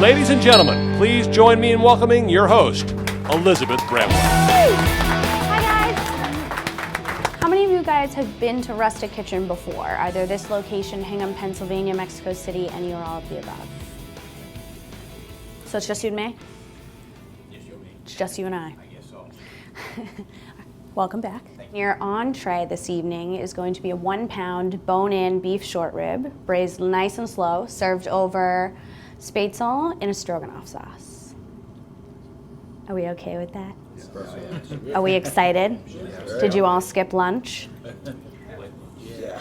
Ladies and gentlemen, please join me in welcoming your host, Elizabeth Bramwell. Hi guys. How many of you guys have been to Rustic Kitchen before? Either this location, Hingham, Pennsylvania, Mexico City, any or all of the above? So it's just you and me? Just you and me. It's just you and I. I guess so. Welcome back. Your entree this evening is going to be a 1 pound bone-in beef short rib, braised nice and slow, served over Spaetzle in a stroganoff sauce. Are we okay with that? Are we excited? Did you all skip lunch?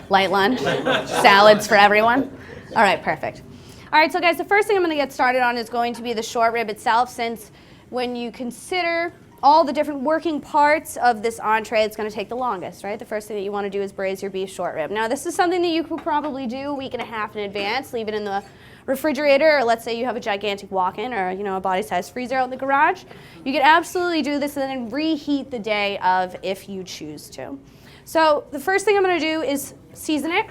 Light lunch? Salads for everyone? All right, perfect. All right, so guys, the first thing I'm going to get started on is going to be the short rib itself, since when you consider all the different working parts of this entree, it's going to take the longest, right? The first thing that you want to do is braise your beef short rib. Now, this is something that you could probably do a week and a half in advance, leave it in the refrigerator, or let's say you have a gigantic walk-in or a body-sized freezer out in the garage. You can absolutely do this and then reheat the day of if you choose to. So the first thing I'm going to do is season it.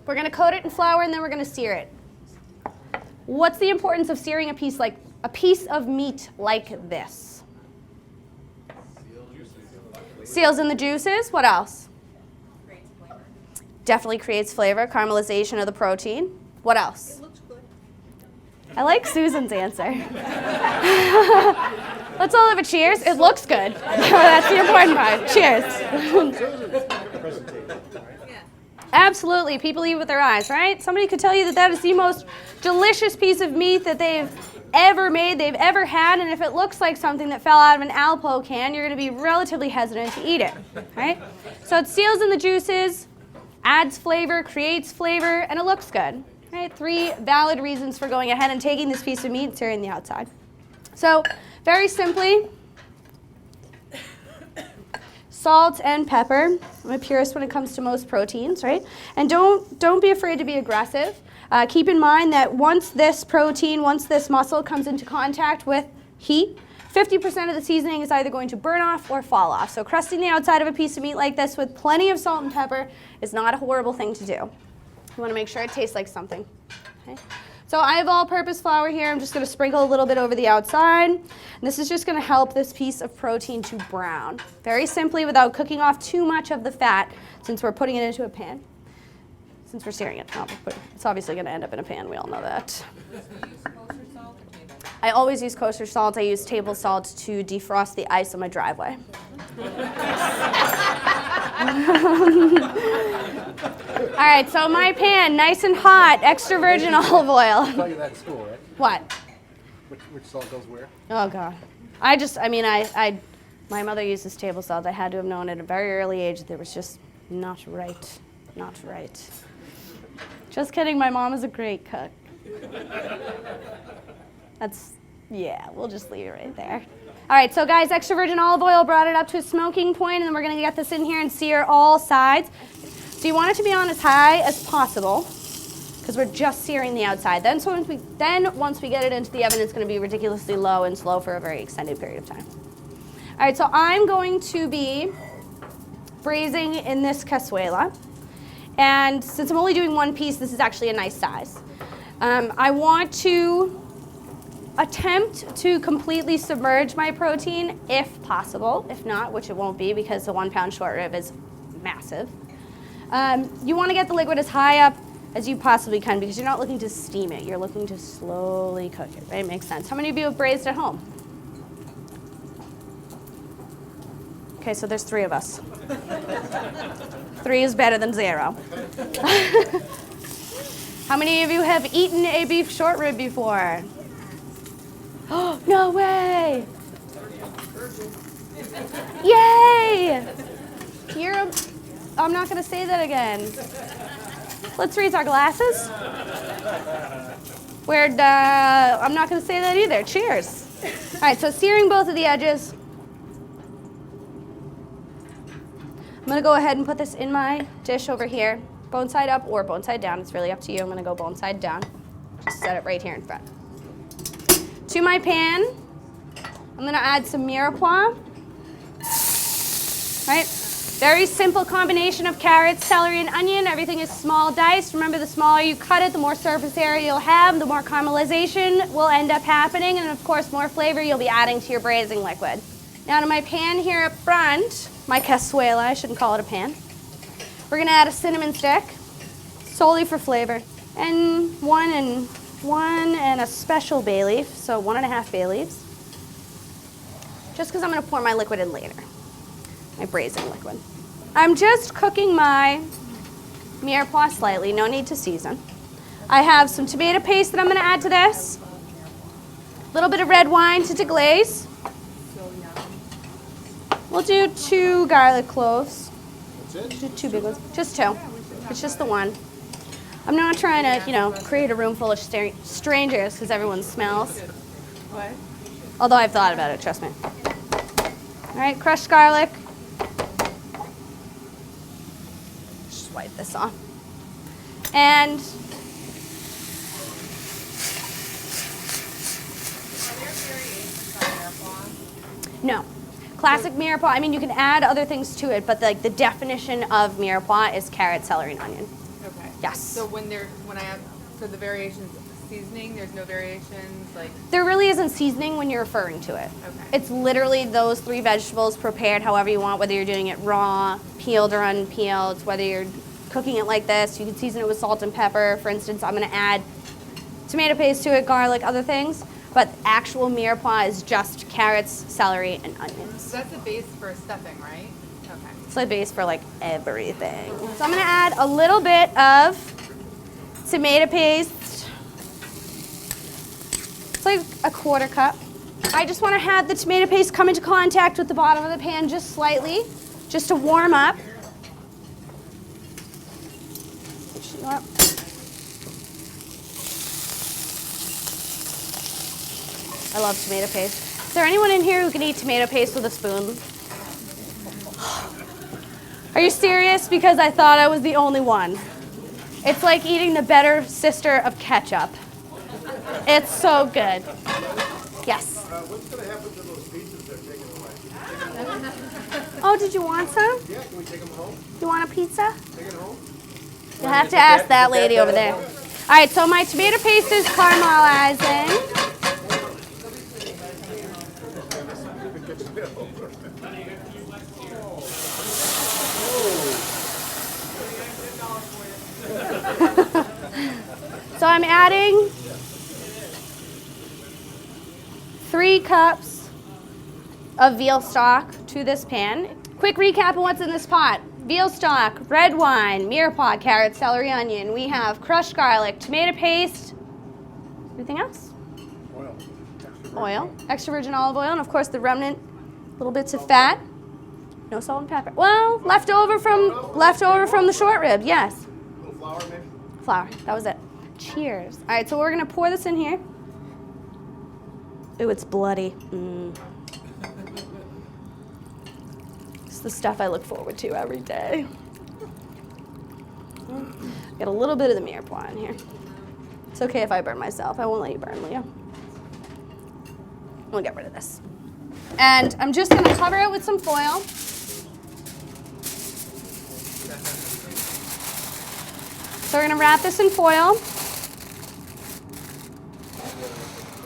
We're going to coat it in flour and then we're going to sear it. What's the importance of searing a piece of meat like this? Seals in the juices. What else? Creates flavor. Definitely creates flavor, caramelization of the protein. What else? It looks good. I like Susan's answer. Let's all have a cheers. It looks good. That's the important part. Cheers. Absolutely. People eat with their eyes, right? Somebody could tell you that is the most delicious piece of meat that they've ever made, they've ever had, and if it looks like something that fell out of an Alpo can, you're going to be relatively hesitant to eat it, right? So it seals in the juices, adds flavor, creates flavor, and it looks good, right? 3 valid reasons for going ahead and taking this piece of meat and searing the outside. So very simply, salt and pepper. I'm a purist when it comes to most proteins, right? And don't be afraid to be aggressive. Keep in mind that once this muscle comes into contact with heat, 50% of the seasoning is either going to burn off or fall off. So crusting the outside of a piece of meat like this with plenty of salt and pepper is not a horrible thing to do. You want to make sure it tastes like something. Okay? So I have all-purpose flour here. I'm just going to sprinkle a little bit over the outside. And this is just going to help this piece of protein to brown. Very simply, without cooking off too much of the fat, since we're putting it into a pan. Since we're searing it, but it's obviously going to end up in a pan. We all know that. Do you use kosher salt or table? I always use kosher salt. I use table salt to defrost the ice on my driveway. All right, so my pan, nice and hot, extra virgin olive oil. Taught you that at school, right? What? Which salt goes where? Oh God. My mother uses table salt. I had to have known at a very early age that it was just not right. Not right. Just kidding, my mom is a great cook. We'll just leave it right there. All right, so guys, extra virgin olive oil brought it up to a smoking point, and then we're gonna get this in here and sear all sides. So you want it to be on as high as possible, because we're just searing the outside. Once we get it into the oven, it's gonna be ridiculously low and slow for a very extended period of time. All right, so I'm going to be braising in this cazuela. And since I'm only doing one piece, this is actually a nice size. I want to attempt to completely submerge my protein if possible. If not, which it won't be because the 1 pound short rib is massive. You want to get the liquid as high up as you possibly can because you're not looking to steam it. You're looking to slowly cook it, right? Makes sense. How many of you have braised at home? Okay, so there's 3 of us. 3 is better than 0. How many of you have eaten a beef short rib before? Oh, no way! Yay! I'm not going to say that again. Let's raise our glasses. I'm not going to say that either. Cheers. All right, so searing both of the edges. I'm going to go ahead and put this in my dish over here, bone side up or bone side down. It's really up to you. I'm going to go bone side down. Just set it right here in front. To my pan, I'm going to add some Mirepoix. Right? Very simple combination of carrots, celery, and onion. Everything is small diced. Remember, the smaller you cut it, the more surface area you'll have, the more caramelization will end up happening, and of course, more flavor you'll be adding to your braising liquid. Now to my pan here up front, my cazuela, I shouldn't call it a pan. We're gonna add a cinnamon stick, solely for flavor, and one and a special bay leaf, so 1.5 bay leaves. Just because I'm gonna pour my liquid in later, my braising liquid. I'm just cooking my mirepoix slightly, no need to season. I have some tomato paste that I'm gonna add to this, a little bit of red wine to deglaze. We'll do 2 garlic cloves. That's it? Do 2 big ones. Just 2. It's just the one. I'm not trying to, create a room full of strangers because everyone smells. What? Although I've thought about it, trust me. All right, crushed garlic. Just wipe this off. And Are there variations on Mirepoix? no. Classic mirepoix, I mean, you can add other things to it, but the definition of mirepoix is carrot, celery, and onion. Okay. Yes. So when I add for the variations seasoning, there's no variations like. There really isn't seasoning when you're referring to it. Okay. It's literally those 3 vegetables prepared however you want, whether you're doing it raw, peeled or unpeeled, whether you're cooking it like this. You can season it with salt and pepper. For instance, I'm going to add tomato paste to it, garlic, other things. But actual mirepoix is just carrots, celery, and onions. So that's the base for stuffing, right? Okay. It's the base for everything. So I'm going to add a little bit of tomato paste. It's like a 1/4 cup. I just want to have the tomato paste come into contact with the bottom of the pan just slightly, just to warm up. I love tomato paste. Is there anyone in here who can eat tomato paste with a spoon? Are you serious? Because I thought I was the only one. It's like eating the better sister of ketchup. It's so good. Yes? What's going to happen to those pizzas they're taking away? Oh, did you want some? Yeah, can we take them home? You want a pizza? Take it home? You'll have to ask that lady over there. All right, so my tomato paste is caramelizing. So I'm adding 3 cups of veal stock to this pan. Quick recap of what's in this pot. Veal stock, red wine, mirepoix, carrot, celery, onion. We have crushed garlic, tomato paste. Anything else? Oil. Oil, extra virgin olive oil, and of course the remnant little bits of fat. No salt and pepper. Well, leftover from the short rib, yes. A little flour, maybe? Flour, that was it. Cheers. All right, so we're gonna pour this in here. Ooh, it's bloody. It's the stuff I look forward to every day. Got a little bit of the mirepoix in here. It's okay if I burn myself. I won't let you burn, Leah. We'll get rid of this. And I'm just gonna cover it with some foil. So we're gonna wrap this in foil.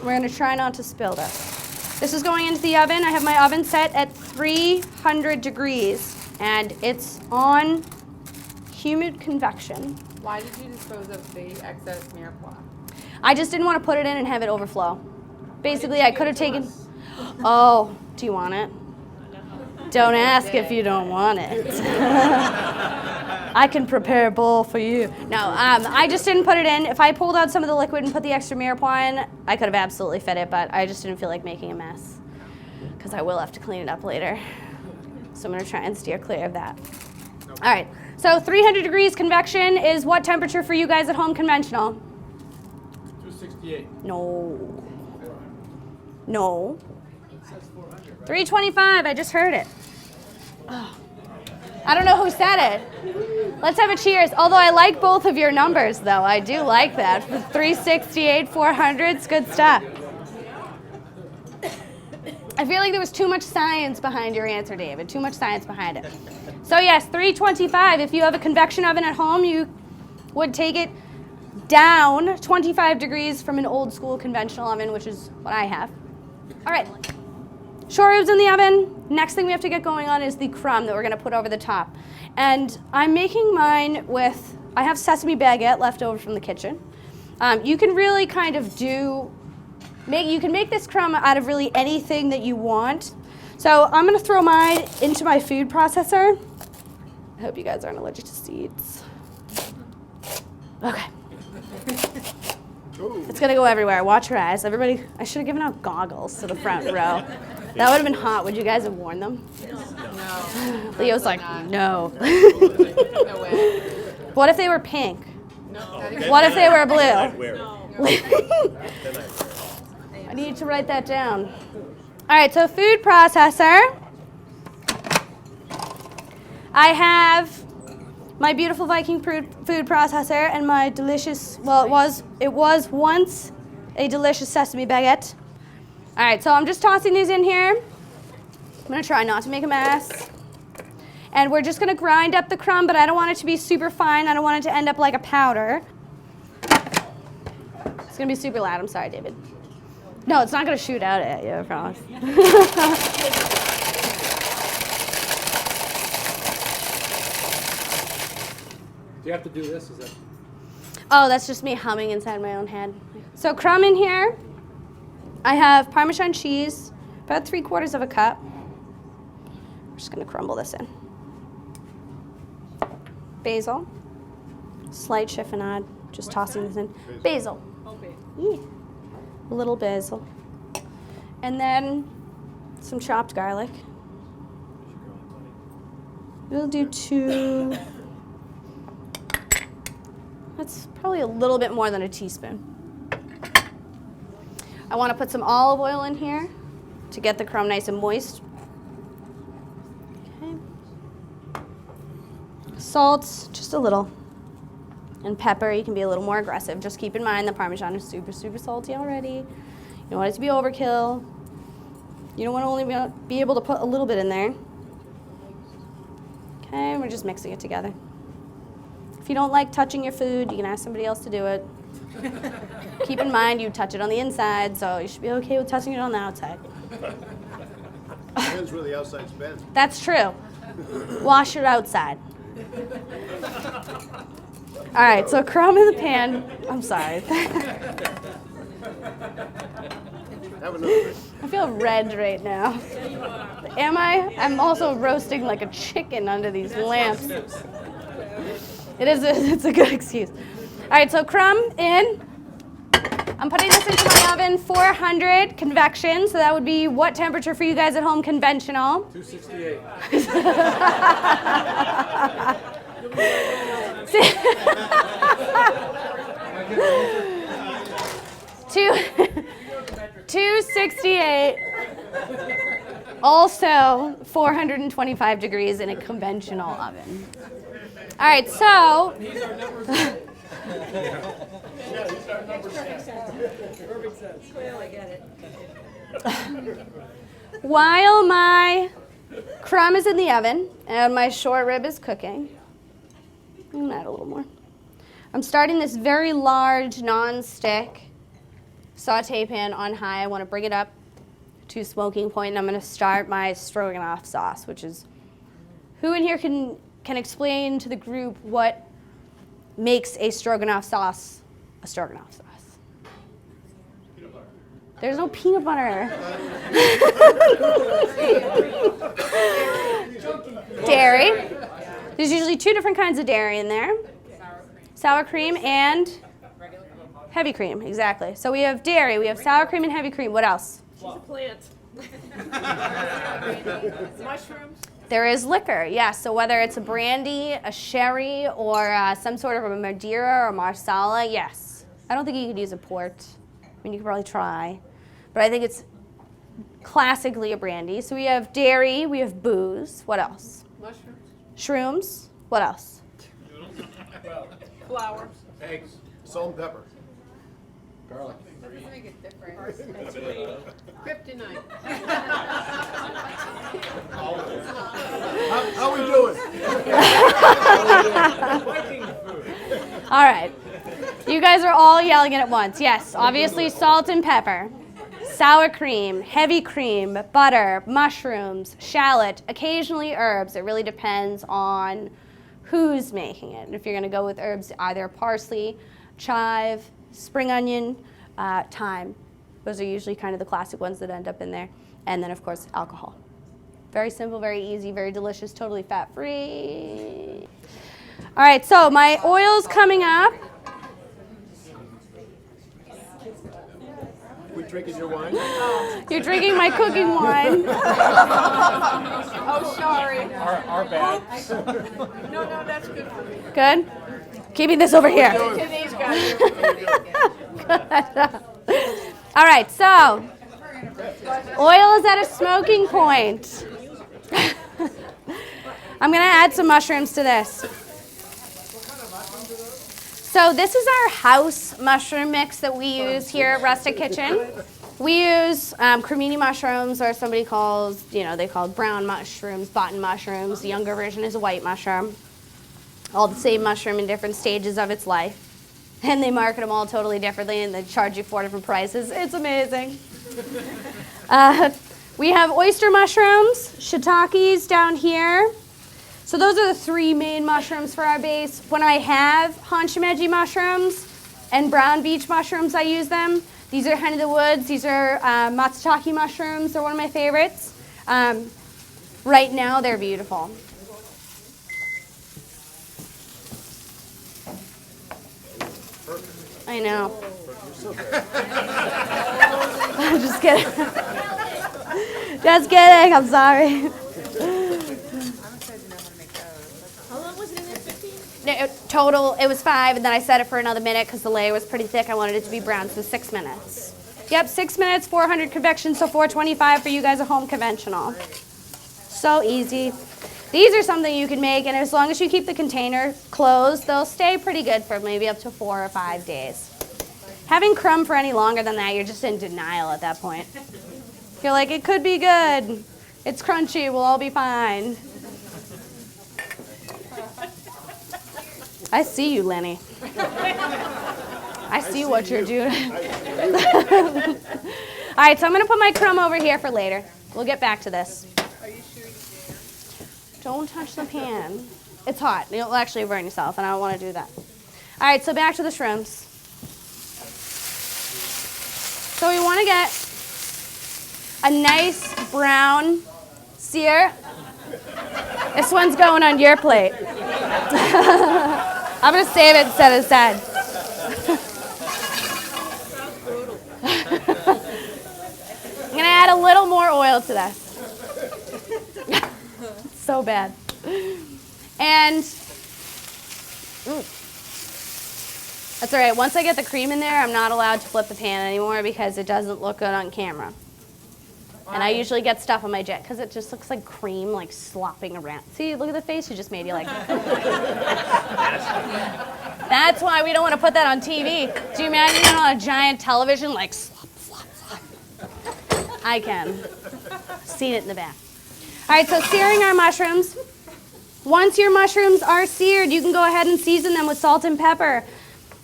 We're gonna try not to spill this. This is going into the oven. I have my oven set at 300 degrees, and it's on humid convection. Why did you dispose of the excess mirepoix? I just didn't want to put it in and have it overflow. Basically, I could have taken. Oh, do you want it? Don't ask if you don't want it. I can prepare a bowl for you. No, I just didn't put it in. If I pulled out some of the liquid and put the extra mirepoix in, I could have absolutely fed it, but I just didn't feel like making a mess because I will have to clean it up later. So I'm going to try and steer clear of that. All right, so 300 degrees convection is what temperature for you guys at home conventional? 268. No. No. 325, I just heard it. Oh. I don't know who said it. Let's have a cheers. Although I like both of your numbers, though. I do like that. 368, 400, it's good stuff. I feel like there was too much science behind your answer, David. Too much science behind it. So yes, 325. If you have a convection oven at home, you would take it down 25 degrees from an old school conventional oven, which is what I have. All right. Short ribs in the oven. Next thing we have to get going on is the crumb that we're going to put over the top. And I'm making mine with, I have sesame baguette left over from the kitchen. You can really kind of you can make this crumb out of really anything that you want. So I'm going to throw mine into my food processor. I hope you guys aren't allergic to seeds. Okay. It's going to go everywhere. Watch your eyes. Everybody, I should have given out goggles to the front row. That would have been hot. Would you guys have worn them? No. Leo's like, no. No way. What if they were pink? No. What if they were blue? I'd wear it. Then I'd wear it. I need to write that down. All right, so food processor. I have my beautiful Viking food processor and my delicious, well, it was once a delicious sesame baguette. All right, so I'm just tossing these in here. I'm gonna try not to make a mess. And we're just gonna grind up the crumb, but I don't want it to be super fine. I don't want it to end up like a powder. It's gonna be super loud, I'm sorry, David. No, it's not gonna shoot out at you, I promise. Do you have to do this? Is that? Oh, that's just me humming inside my own head. So crumb in here. I have Parmesan cheese, about 3/4 of a cup. We're just gonna crumble this in. Basil, slight chiffonade, just tossing this in. Basil. Yeah. A little basil. And then some chopped garlic. We'll do 2. That's probably a little bit more than a teaspoon. I want to put some olive oil in here to get the crumb nice and moist. Okay. Salt, just a little. And pepper, you can be a little more aggressive. Just keep in mind the Parmesan is super, super salty already. You don't want it to be overkill. You don't want to only be able to put a little bit in there. Okay, we're just mixing it together. If you don't like touching your food, you can ask somebody else to do it. Keep in mind you touch it on the inside, so you should be okay with touching it on the outside. Depends where the outside's been. That's true. Wash your outside. All right, so crumb in the pan. I'm sorry. Have another. I feel red right now. Am I? I'm also roasting like a chicken under these lamps. It's a good excuse. All right, so crumb in. I'm putting this into my oven, 400 convection, so that would be what temperature for you guys at home? Conventional. 268. Two, 268. Also 425 degrees in a conventional oven. All right, so. While my crumb is in the oven and my short rib is cooking, I'm gonna add a little more. I'm starting this very large non-stick saute pan on high. I want to bring it up to smoking point, and I'm going to start my stroganoff sauce, which is, who in here can explain to the group what makes a stroganoff sauce a stroganoff sauce? Peanut butter. There's no peanut butter. Dairy. There's usually 2 different kinds of dairy in there. Sour cream and heavy cream, exactly. So we have dairy, we have sour cream and heavy cream. What else? She's a plant. Mushrooms. There is liquor, yes. So whether it's a brandy, a sherry, or some sort of a Madeira or Marsala, yes. I don't think you could use a port. I mean, you could probably try. But I think it's classically a brandy. So we have dairy, we have booze. What else? Mushrooms. Shrooms. What else? Flowers. Eggs. Salt and pepper. Garlic. That doesn't make it different. Kryptonite. How we doing? All right. You guys are all yelling it at once. Yes, obviously salt and pepper, sour cream, heavy cream, butter, mushrooms, shallot, occasionally herbs. It really depends on who's making it. And if you're going to go with herbs, either parsley, chive, spring onion, thyme. Those are usually kind of the classic ones that end up in there. And then, of course, alcohol. Very simple, very easy, very delicious, totally fat-free. All right, so my oil's coming up. We drinking your wine? You're drinking my cooking wine. Oh, sorry. Our bad. No, that's good for me. Good? Keeping this over here. To these guys. All right, so oil is at a smoking point. I'm going to add some mushrooms to this. So this is our house mushroom mix that we use here at Rustic Kitchen. We use cremini mushrooms, or somebody calls, they call brown mushrooms, button mushrooms. The younger version is a white mushroom. All the same mushroom in different stages of its life. And they market them all totally differently, and they charge you 4 different prices. It's amazing. We have oyster mushrooms, shiitakes down here. So those are the 3 main mushrooms for our base. When I have honchimeji mushrooms and brown beach mushrooms, I use them. These are hen of the woods. These are matsutake mushrooms. They're one of my favorites. Right now, they're beautiful. I know. I'm just kidding. Just kidding. I'm sorry. How long was it in there? 15? Total, it was 5, and then I set it for another minute because the layer was pretty thick. I wanted it to be brown, so 6 minutes. Yep, 6 minutes, 400 convection, so 425 for you guys at home conventional. So easy. These are something you can make, and as long as you keep the container closed, they'll stay pretty good for maybe up to 4 or 5 days. Having crumb for any longer than that, you're just in denial at that point. You're like, it could be good. It's crunchy, we'll all be fine. I see you, Lenny. I see what you're doing. All right, so I'm going to put my crumb over here for later. We'll get back to this. Are you sure you can? Don't touch the pan. It's hot. You'll actually burn yourself, and I don't want to do that. All right, so back to the shrooms. So we want to get a nice brown sear. This one's going on your plate. I'm going to save it instead of sad. I'm going to add a little more oil to this. So bad. And that's all right. Once I get the cream in there, I'm not allowed to flip the pan anymore because it doesn't look good on camera. And I usually get stuff on my jet because it just looks like cream, like slopping around. See, look at the face you just made. You like. That's why we don't want to put that on TV. Do you imagine it on a giant television, like slop, slop, slop? I can. Seen it in the back. All right, so searing our mushrooms. Once your mushrooms are seared, you can go ahead and season them with salt and pepper.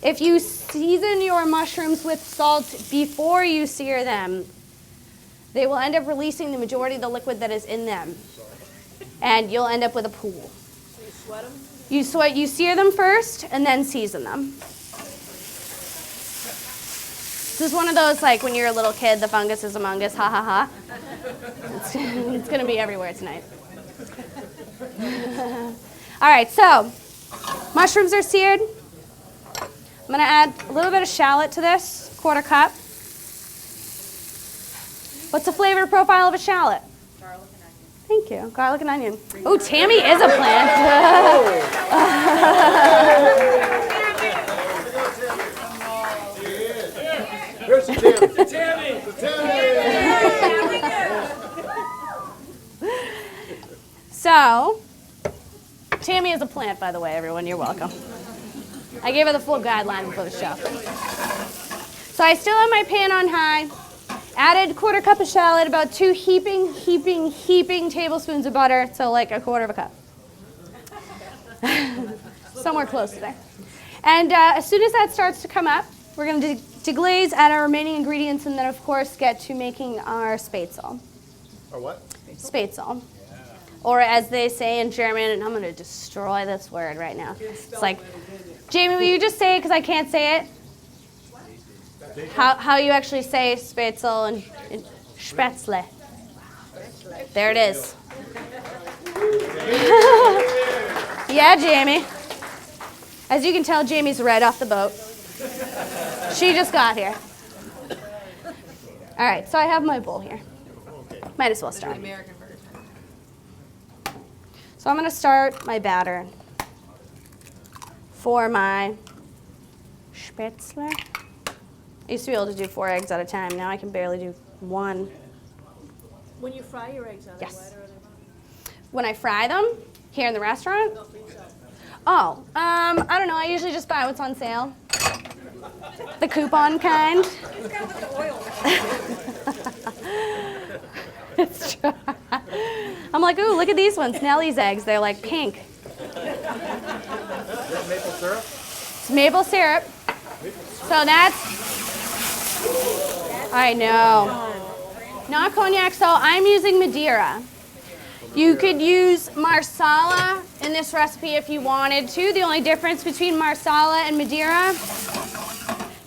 If you season your mushrooms with salt before you sear them, they will end up releasing the majority of the liquid that is in them. And you'll end up with a pool. So you sweat them? You sear them first and then season them. This is one of those, like, when you're a little kid, the fungus is among us, ha ha ha. It's going to be everywhere tonight. All right, so mushrooms are seared. I'm going to add a little bit of shallot to this, 1/4 cup. What's the flavor profile of a shallot? Garlic and onion. Thank you. Garlic and onion. Oh, Tammy is a plant. Here's the Tammy. So, Tammy is a plant, by the way, everyone. You're welcome. I gave her the full guideline before the show. So I still have my pan on high. Added 1/4 cup of shallot, about 2 heaping tablespoons of butter, so like 1/4 of a cup. Somewhere close to there. And as soon as that starts to come up, we're going to deglaze, add our remaining ingredients, and then of course get to making our Spaetzle. Or what? Spaetzle. Or as they say in German, and I'm going to destroy this word right now. It's like, Jamie, will you just say it because I can't say it? How you actually say Spaetzle and Spaetzle. There it is. Yeah, Jamie. As you can tell, Jamie's right off the boat. She just got here. All right, so I have my bowl here. Might as well start. American version. So I'm going to start my batter for my Spaetzle. I used to be able to do 4 eggs at a time. Now I can barely do 1. When you fry your eggs, are they Yes. wet or are they hot? When I fry them here in the restaurant, oh, I don't know. I usually just buy what's on sale. The coupon kind. It's true. I'm like, ooh, look at these ones. Nellie's eggs. They're like pink. Is that maple syrup? It's maple syrup. So that's, I know. Not cognac, so I'm using Madeira. You could use Marsala in this recipe if you wanted to. The only difference between Marsala and Madeira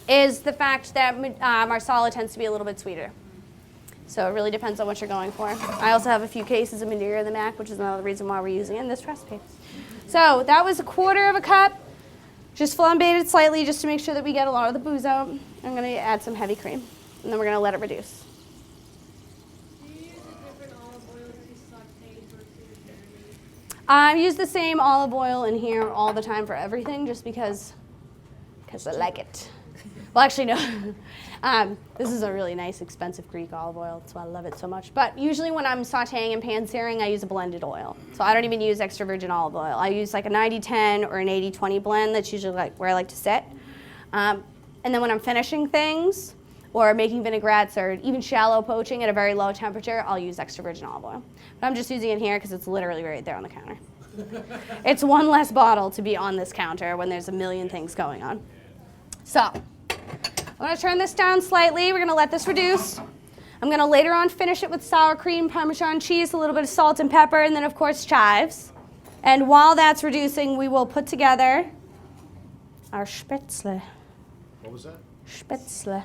is the fact that Marsala tends to be a little bit sweeter. So it really depends on what you're going for. I also have a few cases of Madeira in the Mac, which is another reason why we're using it in this recipe. So that was 1/4 of a cup. Just flambéed it slightly just to make sure that we get a lot of the booze out. I'm going to add some heavy cream, and then we're going to let it reduce. Do you use a different olive oil to saute versus marinade? I use the same olive oil in here all the time for everything just because I like it. Well, actually, no. This is a really nice, expensive Greek olive oil. That's why I love it so much. But usually when I'm sauteing and pan-searing, I use a blended oil. So I don't even use extra virgin olive oil. I use like a 90-10 or an 80-20 blend. That's usually like where I like to sit. And then when I'm finishing things or making vinaigrettes or even shallow poaching at a very low temperature, I'll use extra virgin olive oil. But I'm just using it here because it's literally right there on the counter. It's one less bottle to be on this counter when there's a million things going on. So I'm going to turn this down slightly. We're going to let this reduce. I'm going to later on finish it with sour cream, Parmesan cheese, a little bit of salt and pepper, and then, of course, chives. And while that's reducing, we will put together our Spaetzle. What was that? Spaetzle.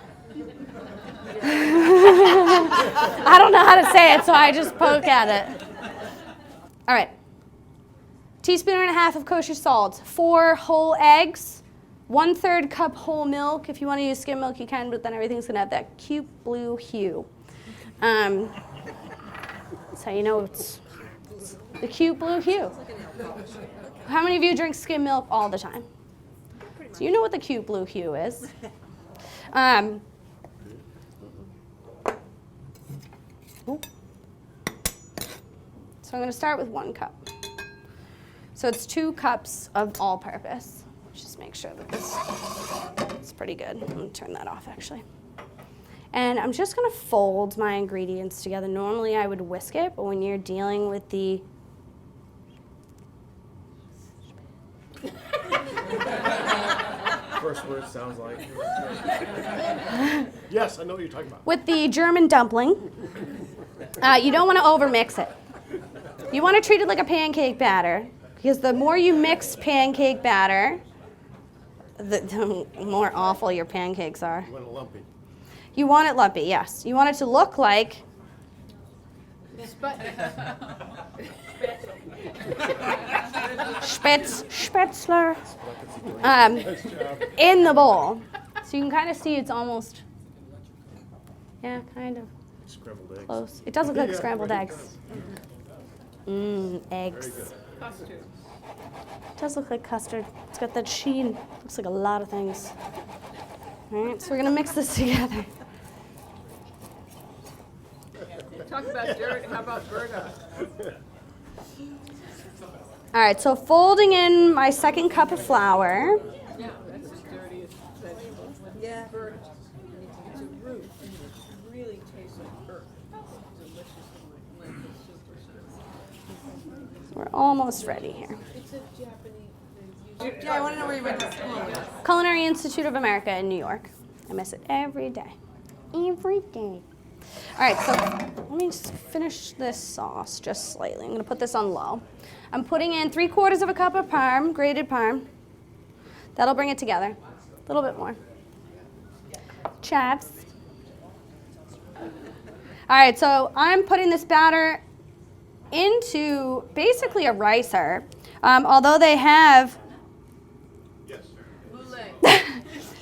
I don't know how to say it, so I just poke at it. All right. 1.5 teaspoons of kosher salt, 4 whole eggs, 1/3 cup whole milk. If you want to use skim milk, you can, but then everything's going to have that cute blue hue. That's how you know it's the cute blue hue. How many of you drink skim milk all the time? So you know what the cute blue hue is. So I'm going to start with 1 cup. So it's 2 cups of all-purpose. Just make sure that this is pretty good. I'm going to turn that off, actually. And I'm just going to fold my ingredients together. Normally I would whisk it, but when you're dealing with the First word sounds like. Yes, I know what you're talking about. with the German dumpling, you don't want to overmix it. You want to treat it like a pancake batter, because the more you mix pancake batter, the more awful your pancakes are. You want it lumpy. You want it lumpy, yes. You want it to look like Spaetzler in the bowl. So you can kind of see it's almost, yeah, kind of Scrambled eggs. close. It does look like Yeah, scrambled right, it eggs. does. Eggs. Very good. It does look like custard. It's got that sheen. Looks like a lot of things. All right, so we're gonna mix this together. Talk about dirt, how about burger? All right, so folding in my 2nd cup of flour. Yeah, that's the dirtiest vegetable. Yeah. root really tastes like earth. Delicious lentil soup or something. We're almost ready here. It's a Japanese. Yeah, I want to know where you went to school. Culinary Institute of America in New York. I miss it every day. Every day. All right, so let me just finish this sauce just slightly. I'm going to put this on low. I'm putting in 3/4 of a cup of parm, grated parm. That'll bring it together. A little bit more. Chives. All right, so I'm putting this batter into basically a ricer. Although they have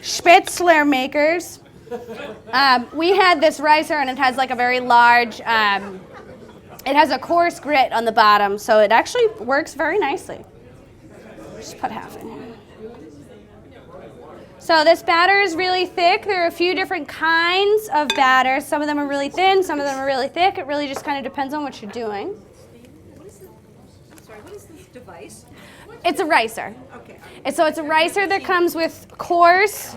Spaetzle makers. We had this ricer, and it has like a very large, it has a coarse grit on the bottom, so it actually works very nicely. Just put half in here. So this batter is really thick. There are a few different kinds of batter. Some of them are really thin, some of them are really thick. It really just kind of depends on what you're doing. What is this device? It's a ricer. Okay. And so it's a ricer that comes with coarse,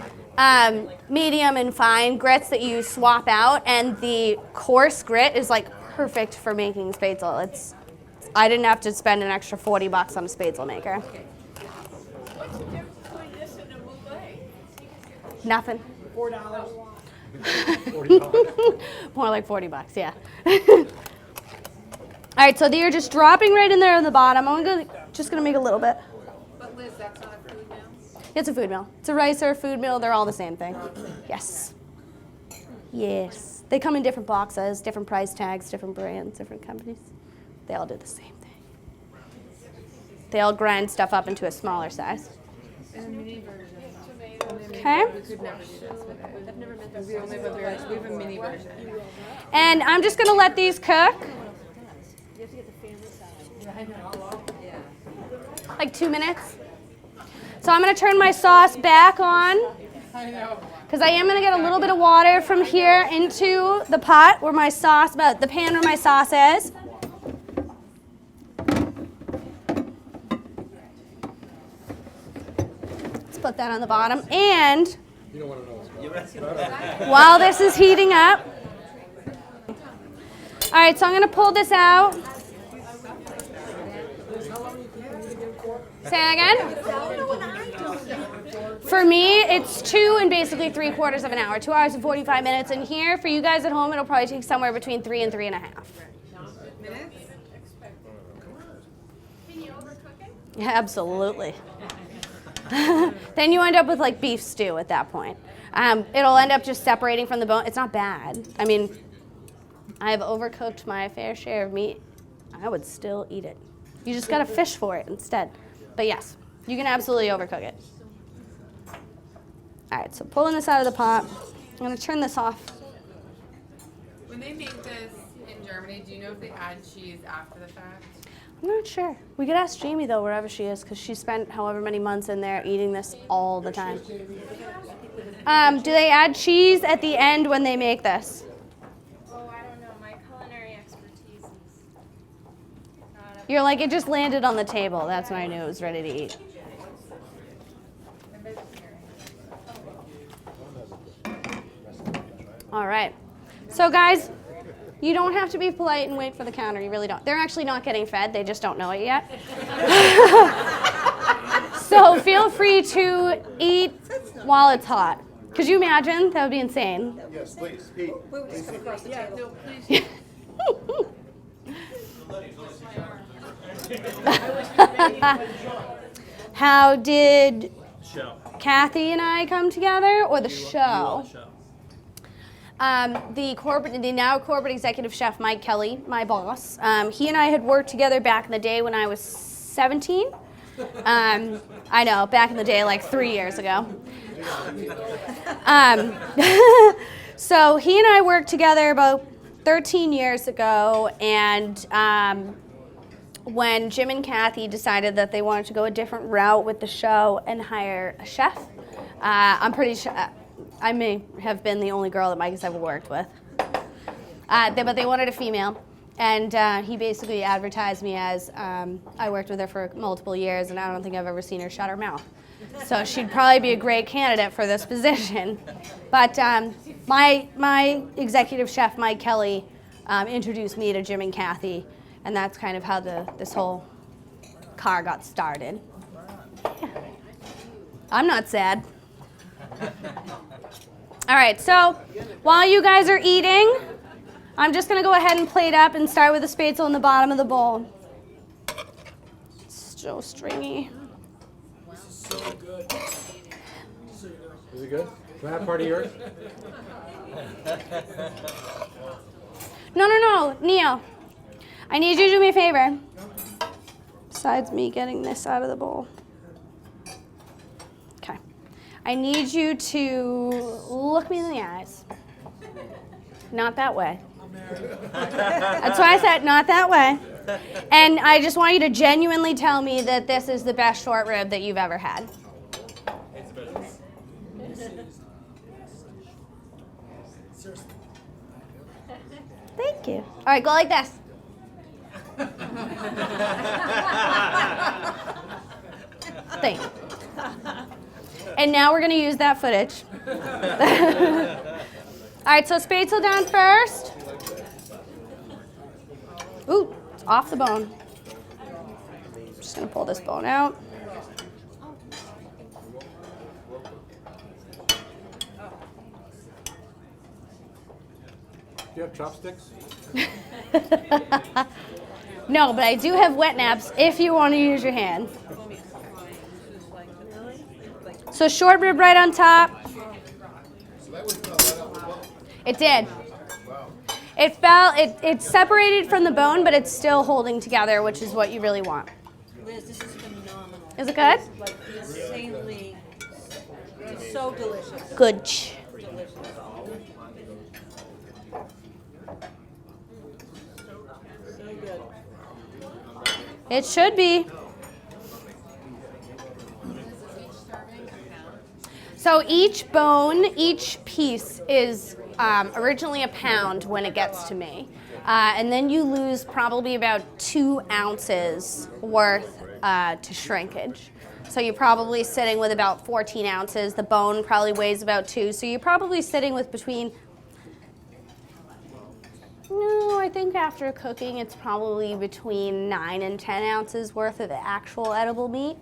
medium, and fine grits that you swap out, and the coarse grit is like perfect for making spaetzle. I didn't have to spend an extra $40 on a spaetzle maker. What's the difference between this and a moulay? Nothing. $4. More like $40, yeah. All right, so they're just dropping right in there on the bottom. Just gonna make a little bit. But Liz, that's not a food meal? It's a food meal. It's a ricer, food meal. They're all the same thing. Yes. Yes. They come in different boxes, different price tags, different brands, different companies. They all do the same thing. They all grind stuff up into a smaller size. In a mini version. Okay. We could never do this with it. I've never met this. We only have we have a mini version. And I'm just gonna let these cook. Like 2 minutes. So I'm going to turn my sauce back on because I am going to get a little bit of water from here into the pot where my sauce, the pan where my sauce is. Let's put that on the bottom. And while this is heating up, all right, so I'm going to pull this out. Say that again? For me, it's 2 and basically 3/4 of an hour, 2 hours and 45 minutes. And here, for you guys at home, it'll probably take somewhere between 3 and 3.5. Minutes? Can you overcook it? Yeah, absolutely. Then you end up with like beef stew at that point. It'll end up just separating from the bone. It's not bad. I mean, I've overcooked my fair share of meat. I would still eat it. You just gotta fish for it instead. But yes, you can absolutely overcook it. All right, so pulling this out of the pot. I'm gonna turn this off. When they make this in Germany, do you know if they add cheese after the fact? I'm not sure. We could ask Jamie though, wherever she is, because she spent however many months in there eating this all the time. Do they add cheese at the end when they make this? Oh, I don't know. My culinary expertise is not up. You're like, it just landed on the table. That's when I knew it was ready to eat. All right. So guys, you don't have to be polite and wait for the counter. You really don't. They're actually not getting fed. They just don't know it yet. So feel free to eat while it's hot. Could you imagine? That would be insane. Yes, please. Pete. We'll just come across the table. No, please. How did Show. Kathy and I come together, or the You show? all show. The now corporate executive chef Mike Kelly, my boss, he and I had worked together back in the day when I was 17. I know, back in the day, like 3 years ago. So he and I worked together about 13 years ago, and when Jim and Kathy decided that they wanted to go a different route with the show and hire a chef, I'm pretty sure I may have been the only girl that Mike has ever worked with. But they wanted a female, and he basically advertised me as I worked with her for multiple years, and I don't think I've ever seen her shut her mouth. So she'd probably be a great candidate for this position. But my executive chef, Mike Kelly, introduced me to Jim and Kathy, and that's kind of how this whole car got started. Yeah. I'm not sad. All right, so while you guys are eating, I'm just going to go ahead and plate up and start with the Spaetzle in the bottom of the bowl. It's so stringy. This is so good. Is it good? Can I have part of yours? No, Neil. I need you to do me a favor. Besides me getting this out of the bowl. Okay. I need you to look me in the eyes. Not that way. That's why I said not that way. And I just want you to genuinely tell me that this is the best short rib that you've ever had. Thank you. All right, go like this. Thank you. And now we're going to use that footage. All right, so Spaetzle down first. Ooh, it's off the bone. I'm just going to pull this bone out. Do you have chopsticks? No, but I do have wet naps if you want to use your hand. So short rib right on top. It did. It fell, it separated from the bone, but it's still holding together, which is what you really want. Liz, this is phenomenal. Is it good? Like insanely, it's so delicious. Good. Delicious. So good. It should be. So each bone, each piece is originally a pound when it gets to me. And then you lose probably about 2 ounces worth to shrinkage. So you're probably sitting with about 14 ounces. The bone probably weighs about 2. So you're probably sitting with between, no, I think after cooking it's probably between 9 and 10 ounces worth of the actual edible meat.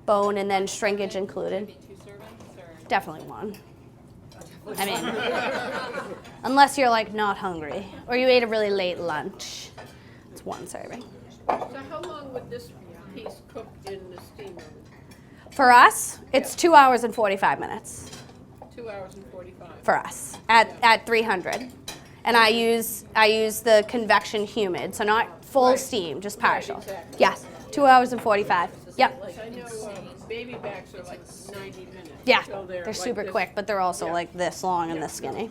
Bone and then shrinkage included. Definitely 1. I mean, unless you're like not hungry or you ate a really late lunch, it's 1 serving. So how long would this piece cook in the steamer? For us, it's 2 hours and 45 minutes. 2 hours and 45. For us at 300, and I use the convection humid, so not full steam, just partial. Right, exactly. Yes, 2 hours and 45. Yep. Like I know baby backs are like 90 minutes. Yeah, So they're like super this. quick, but they're also like this long and this skinny.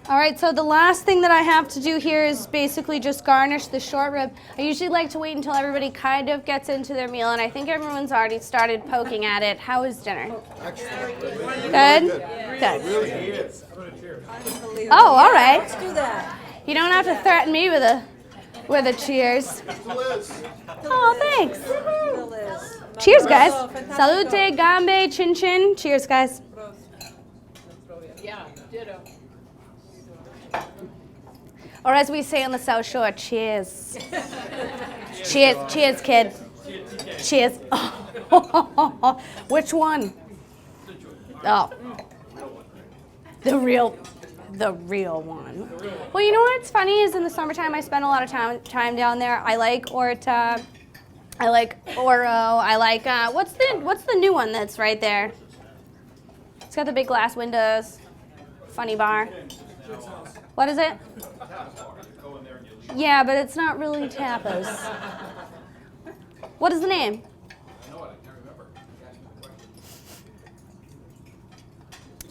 All right, so the last thing that I have to do here is basically just garnish the short rib. I usually like to wait until everybody kind of gets into their meal, and I think everyone's already started poking at it. How is dinner? Good? Good. Oh, all right. Let's do that. You don't have to threaten me with a cheers. Oh, thanks. Liz. Cheers, guys. Salute, gambe, chin chin. Cheers, guys. Yeah, ditto. Or as we say on the South Shore, cheers. Cheers, cheers, kid. Cheers. Which one? Oh, the real one. Well, you know what's funny is in the summertime I spend a lot of time down there. I like Orta. I like Oro. I like what's the new one that's right there? It's got the big glass windows. Funny bar. What is it? Yeah, but it's not really tapas. What is the name?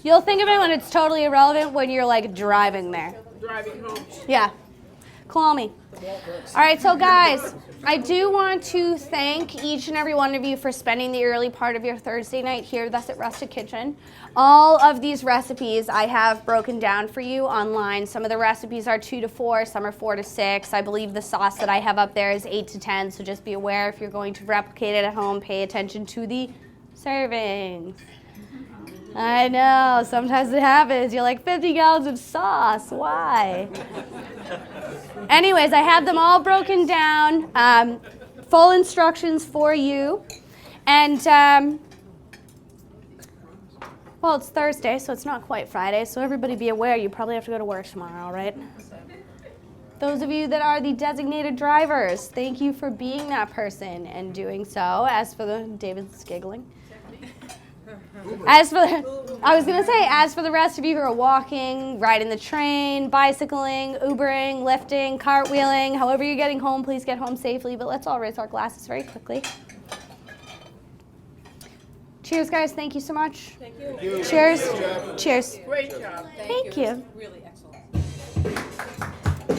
You'll think of it when it's totally irrelevant when you're like driving there. Driving home. Yeah. Call me. All right, so guys, I do want to thank each and every one of you for spending the early part of your Thursday night here with us at Rustic Kitchen. All of these recipes I have broken down for you online. Some of the recipes are 2 to 4, some are 4 to 6. I believe the sauce that I have up there is 8 to 10, so just be aware if you're going to replicate it at home, pay attention to the servings. I know, sometimes it happens. You're like, 50 gallons of sauce, why? Anyways, I have them all broken down, full instructions for you. And, well, it's Thursday, so it's not quite Friday, so everybody be aware you probably have to go to work tomorrow, right? Those of you that are the designated drivers, thank you for being that person and doing so. As for the, David's giggling. As for the rest of you who are walking, riding the train, bicycling, Ubering, lifting, cartwheeling, however you're getting home, please get home safely. But let's all raise our glasses very quickly. Cheers, guys. Thank you so much. Thank you. Cheers. Cheers. Great job. Thank you. Really excellent.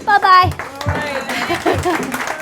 Bye-bye. All right.